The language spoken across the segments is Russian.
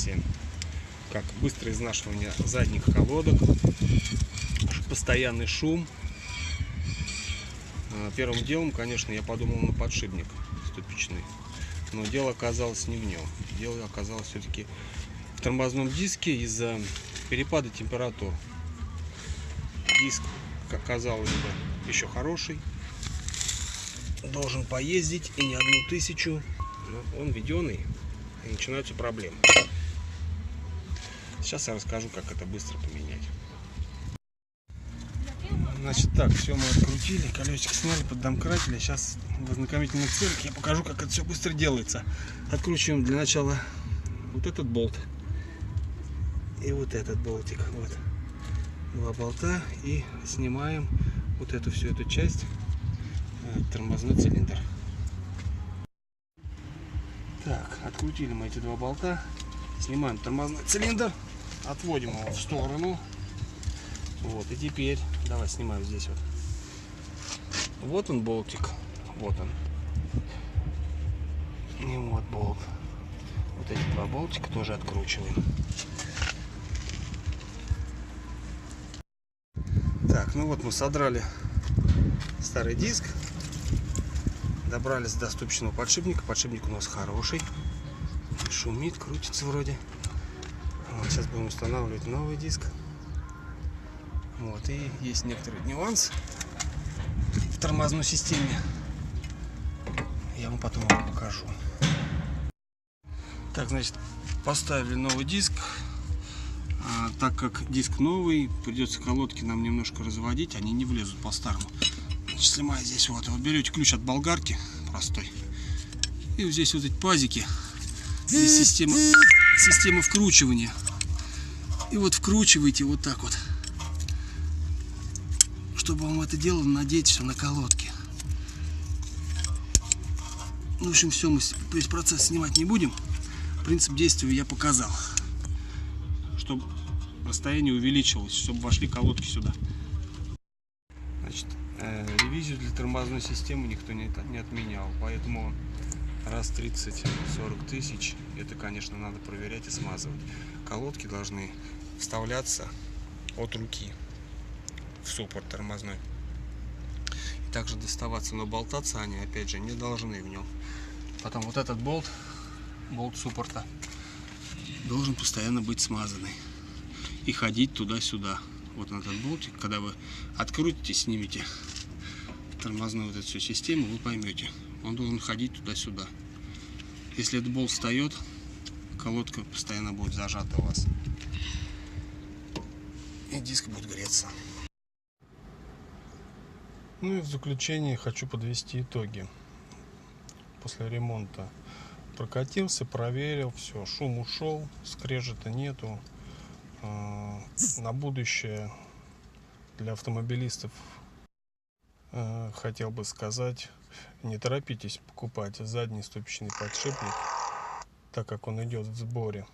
версия. Как быстрое изнашивание задних колодок, постоянный шум. Первым делом, конечно, я подумал на подшипник ступичный, но дело оказалось не в нем. Дело оказалось все-таки в тормозном диске из-за перепада температур. Диск, как казалось бы, еще хороший, должен поездить и не 1000, но он введенный, и начинаются проблемы. Сейчас я расскажу, как это быстро поменять. Значит, так, все мы открутили, колесико сняли, поддомкратили. Сейчас в ознакомительных целях я покажу, как это все быстро делается. Откручиваем для начала вот этот болт и вот этот болтик. Вот. Два болта, и снимаем вот эту всю эту часть, тормозной цилиндр. Так, открутили мы эти два болта, снимаем тормозной цилиндр, отводим его в сторону. Вот, и теперь давай снимаем здесь вот. Вот он болтик, вот он. И вот болт. Вот эти два болтика тоже откручиваем. Так, ну вот мы содрали старый диск, добрались до ступичного подшипника. Подшипник у нас хороший, шумит, крутится вроде. Вот, сейчас будем устанавливать новый диск. Вот, и есть некоторый нюанс в тормозной системе. Я вам потом его покажу. Так, значит, поставили новый диск. Так как диск новый, придется колодки нам немножко разводить, они не влезут по-старому. Значит, снимая здесь вот берете ключ от болгарки простой, и вот здесь вот эти пазики, здесь система вкручивания, и вот вкручиваете вот так вот, чтобы вам это дело надеть все на колодки. Ну, в общем, все, мы весь процесс снимать не будем. Принцип действия я показал, чтобы расстояние увеличилось, чтобы вошли колодки сюда. Значит, ревизию для тормозной системы никто не отменял, поэтому раз 30-40 тысяч, это, конечно, надо проверять и смазывать. Колодки должны вставляться от руки в суппорт тормозной, и также доставаться, но болтаться они, опять же, не должны в нем. Потом вот этот болт суппорта должен постоянно быть смазанный и ходить туда-сюда. Вот на этот болтик, когда вы открутите, снимете тормозную вот эту всю систему, вы поймете, он должен ходить туда-сюда. Если этот болт встает, колодка постоянно будет зажата у вас, и диск будет греться. Ну и в заключение хочу подвести итоги. После ремонта прокатился, проверил, все, шум ушел, скрежета нету. На будущее для автомобилистов хотел бы сказать: не торопитесь покупать задний ступичный подшипник, так как он идет в сборе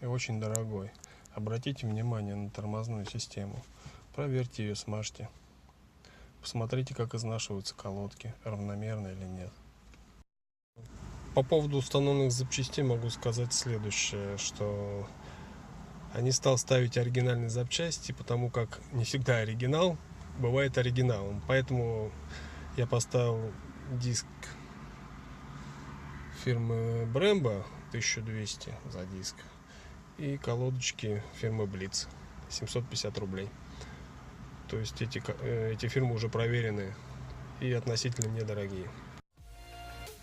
и очень дорогой. Обратите внимание на тормозную систему, проверьте ее, смажьте, посмотрите, как изнашиваются колодки, равномерно или нет. По поводу установленных запчастей могу сказать следующее, что я не стал ставить оригинальные запчасти, потому как не всегда оригинал бывает оригиналом. Поэтому я поставил диск фирмы Brembo 1200 за диск и колодочки фирмы Blitz 750 рублей. То есть эти фирмы уже проверены и относительно недорогие.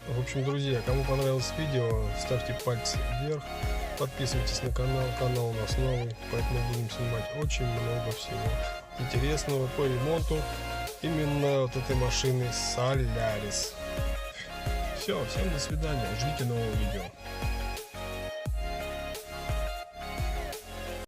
В общем, друзья, кому понравилось видео, ставьте пальцы вверх, подписывайтесь на канал. Канал у нас новый, поэтому будем снимать очень много всего интересного по ремонту именно вот этой машины Solaris. Все, всем до свидания, ждите нового видео.